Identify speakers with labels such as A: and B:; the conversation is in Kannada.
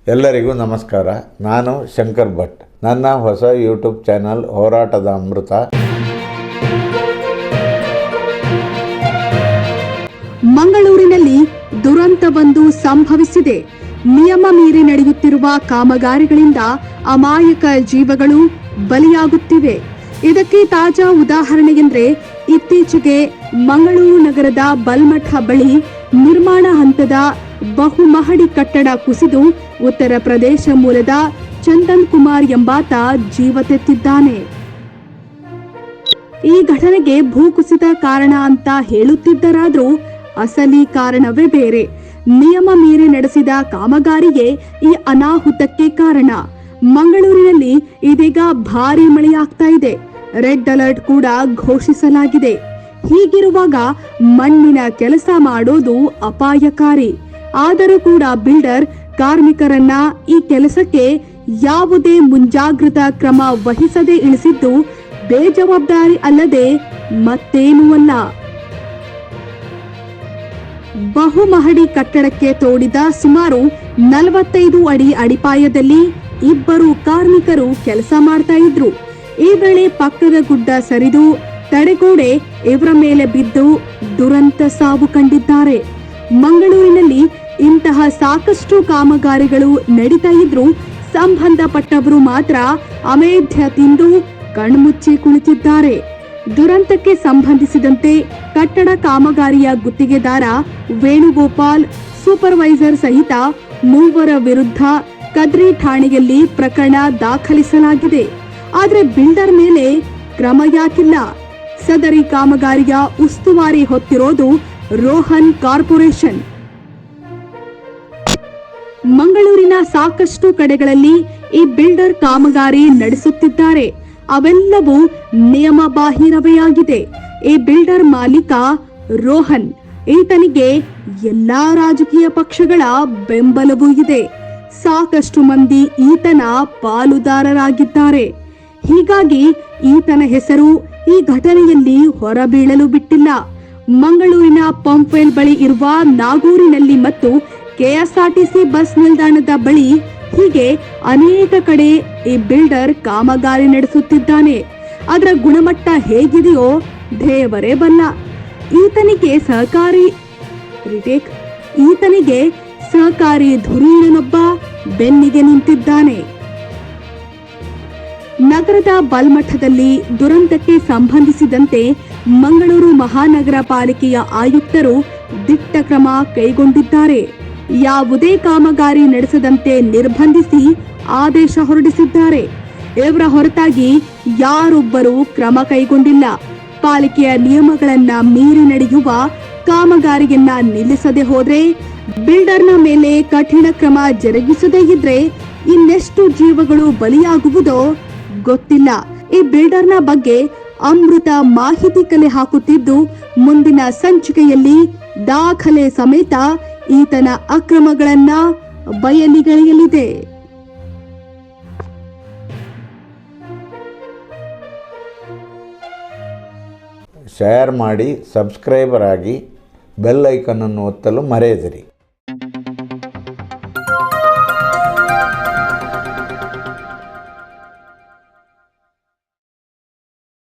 A: ಎಲ್ಲರಿಗೂ ನಮಸ್ಕಾರ. ನಾನು ಶಂಕರ್ ಭಟ್. ನನ್ನ ಹೊಸ ಯೂಟ್ಯೂಬ್ ಚಾನಲ್ ಹೋರಾಟದ ಅಮೃತ.
B: ಮಂಗಳೂರಿನಲ್ಲಿ ದುರಂತವೊಂದು ಸಂಭವಿಸಿದೆ. ನಿಯಮ ಮೀರಿ ನಡೆಯುತ್ತಿರುವ ಕಾಮಗಾರಿಗಳಿಂದ ಅಮಾಯಕ ಜೀವಗಳು ಬಲಿಯಾಗುತ್ತಿವೆ. ಇದಕ್ಕೆ ತಾಜಾ ಉದಾಹರಣೆ ಎಂದರೆ ಇತ್ತೀಚೆಗೆ ಮಂಗಳೂರು ನಗರದ ಬಲ್ಮಠ ಬಳಿ ನಿರ್ಮಾಣ ಹಂತದ ಬಹುಮಹಡಿ ಕಟ್ಟಡ ಕುಸಿದು ಉತ್ತರ ಪ್ರದೇಶ ಮೂಲದ ಚಂದನ್ ಕುಮಾರ್ ಎಂಬಾತ ಜೀವ ತೆತ್ತಿದ್ದಾನೆ. ಈ ಘಟನೆಗೆ ಭೂಕುಸಿತ ಕಾರಣ ಅಂತ ಹೇಳುತ್ತಿದ್ದರಾದ್ರೂ ಅಸಲಿ ಕಾರಣವೇ ಬೇರೆ. ನಿಯಮ ಮೀರಿ ನಡೆಸಿದ ಕಾಮಗಾರಿಗೆ ಈ ಅನಾಹುತಕ್ಕೆ ಕಾರಣ. ಮಂಗಳೂರಿನಲ್ಲಿ ಇದೀಗ ಭಾರೀ ಮಳೆಯಾಗ್ತಾ ಇದೆ. ರೆಡ್ ಅಲರ್ಟ್ ಕೂಡ ಘೋಷಿಸಲಾಗಿದೆ. ಹೀಗಿರುವಾಗ ಮಣ್ಣಿನ ಕೆಲಸ ಮಾಡೋದು ಅಪಾಯಕಾರಿ. ಆದರೂ ಕೂಡ ಬಿಲ್ಡರ್ ಕಾರ್ಮಿಕರನ್ನ ಈ ಕೆಲಸಕ್ಕೆ ಯಾವುದೇ ಮುಂಜಾಗ್ರತಾ ಕ್ರಮ ವಹಿಸದೆ ಇಳಿಸಿದ್ದು ಬೇಜವಾಬ್ದಾರಿ ಅಲ್ಲದೆ ಮತ್ತೇನೂ ಅಲ್ಲ. ಬಹುಮಹಡಿ ಕಟ್ಟಡಕ್ಕೆ ತೋಡಿದ ಸುಮಾರು 45 ಅಡಿ ಅಡಿಪಾಯದಲ್ಲಿ ಇಬ್ಬರು ಕಾರ್ಮಿಕರು ಕೆಲಸ ಮಾಡ್ತಾ ಇದ್ರು. ಈ ವೇಳೆ ಪಕ್ಕದ ಗುಡ್ಡ ಸರಿದು ತಡೆಗೋಡೆ ಇವರ ಮೇಲೆ ಬಿದ್ದು ದುರಂತ ಸಾವು ಕಂಡಿದ್ದಾರೆ. ಮಂಗಳೂರಿನಲ್ಲಿ ಇಂತಹ ಸಾಕಷ್ಟು ಕಾಮಗಾರಿಗಳು ನಡೀತಾ ಇದ್ರು ಸಂಬಂಧಪಟ್ಟವರು ಮಾತ್ರ ಅಮೇಧ್ಯ ತಿಂದು ಕಣ್ಮುಚ್ಚಿ ಕುಳಿತಿದ್ದಾರೆ. ದುರಂತಕ್ಕೆ ಸಂಬಂಧಿಸಿದಂತೆ ಕಟ್ಟಡ ಕಾಮಗಾರಿಯ ಗುತ್ತಿಗೆದಾರ ವೇಣುಗೋಪಾಲ್, ಸೂಪರ್ವೈಸರ್ ಸಹಿತ 3 ವಿರುದ್ಧ ಕದ್ರಿ ಠಾಣೆಯಲ್ಲಿ ಪ್ರಕರಣ ದಾಖಲಿಸಲಾಗಿದೆ. ಆದರೆ ಬಿಲ್ಡರ್ ಮೇಲೆ ಕ್ರಮ ಯಾಕಿಲ್ಲ? ಸದರಿ ಕಾಮಗಾರಿಯ ಉಸ್ತುವಾರಿ ಹೊತ್ತಿರೋದು ರೋಹನ್ ಕಾರ್ಪೊರೇಷನ್. ಮಂಗಳೂರಿನ ಸಾಕಷ್ಟು ಕಡೆಗಳಲ್ಲಿ ಈ ಬಿಲ್ಡರ್ ಕಾಮಗಾರಿ ನಡೆಸುತ್ತಿದ್ದಾರೆ. ಅವೆಲ್ಲವೂ ನಿಯಮ ಬಾಹಿರವೇ ಆಗಿದೆ. ಈ ಬಿಲ್ಡರ್ ಮಾಲೀಕ ರೋಹನ್. ಈತನಿಗೆ ಎಲ್ಲಾ ರಾಜಕೀಯ ಪಕ್ಷಗಳ ಬೆಂಬಲವೂ ಇದೆ. ಸಾಕಷ್ಟು ಮಂದಿ ಈತನ ಪಾಲುದಾರರಾಗಿದ್ದಾರೆ. ಹೀಗಾಗಿ ಈತನ ಹೆಸರು ಈ ಘಟನೆಯಲ್ಲಿ ಹೊರಬೀಳಲು ಬಿಟ್ಟಿಲ್ಲ. ಮಂಗಳೂರಿನ ಪಂಪ್ವೆಲ್ ಬಳಿ ಇರುವ ನಾಗೂರಿನಲ್ಲಿ ಮತ್ತು ಕೆಎಸ್ಆರ್ಟಿಸಿ ಬಸ್ ನಿಲ್ದಾಣದ ಬಳಿ ಹೀಗೆ ಅನೇಕ ಕಡೆ ಈ ಬಿಲ್ಡರ್ ಕಾಮಗಾರಿ ನಡೆಸುತ್ತಿದ್ದಾನೆ. ಅದರ ಗುಣಮಟ್ಟ ಹೇಗಿದೆಯೋ ದೇವರೇ ಬಲ್ಲ. ಈತನಿಗೆ ಸಹಕಾರಿ ಧುರೀಣನೊಬ್ಬ ಬೆನ್ನಿಗೆ ನಿಂತಿದ್ದಾನೆ. ನಗರದ ಬಲ್ಮಠದಲ್ಲಿ ದುರಂತಕ್ಕೆ ಸಂಬಂಧಿಸಿದಂತೆ ಮಂಗಳೂರು ಮಹಾನಗರ ಪಾಲಿಕೆಯ ಆಯುಕ್ತರು ದಿಟ್ಟ ಕ್ರಮ ಕೈಗೊಂಡಿದ್ದಾರೆ. ಯಾವುದೇ ಕಾಮಗಾರಿ ನಡೆಸದಂತೆ ನಿರ್ಬಂಧಿಸಿ ಆದೇಶ ಹೊರಡಿಸಿದ್ದಾರೆ. ಇವರ ಹೊರತಾಗಿ ಯಾರೊಬ್ಬರೂ ಕ್ರಮ ಕೈಗೊಂಡಿಲ್ಲ. ಪಾಲಿಕೆಯ ನಿಯಮಗಳನ್ನ ಮೀರಿ ನಡೆಯುವ ಕಾಮಗಾರಿಯನ್ನ ನಿಲ್ಲಿಸದೆ ಹೋದ್ರೆ, ಬಿಲ್ಡರ್ನ ಮೇಲೆ ಕಠಿಣ ಕ್ರಮ ಜರುಗಿಸದೇ ಇದ್ರೆ ಇನ್ನೆಷ್ಟು ಜೀವಗಳು ಬಲಿಯಾಗುವುದೋ ಗೊತ್ತಿಲ್ಲ. ಈ ಬಿಲ್ಡರ್ನ ಬಗ್ಗೆ ಅಮೃತ ಮಾಹಿತಿ ಕಲೆ ಹಾಕುತ್ತಿದ್ದು ಮುಂದಿನ ಸಂಚಿಕೆಯಲ್ಲಿ ದಾಖಲೆ ಸಮೇತ ಈತನ ಅಕ್ರಮಗಳನ್ನ ಬಯಲಿಗೆಳೆಯಲಿದೆ.
A: ಶೇರ್ ಮಾಡಿ, ಸಬ್ಸ್ಕ್ರೈಬರ್ ಆಗಿ, ಬೆಲ್ ಐಕನ್ ಅನ್ನು ಒತ್ತಲು ಮರೆಯದಿರಿ.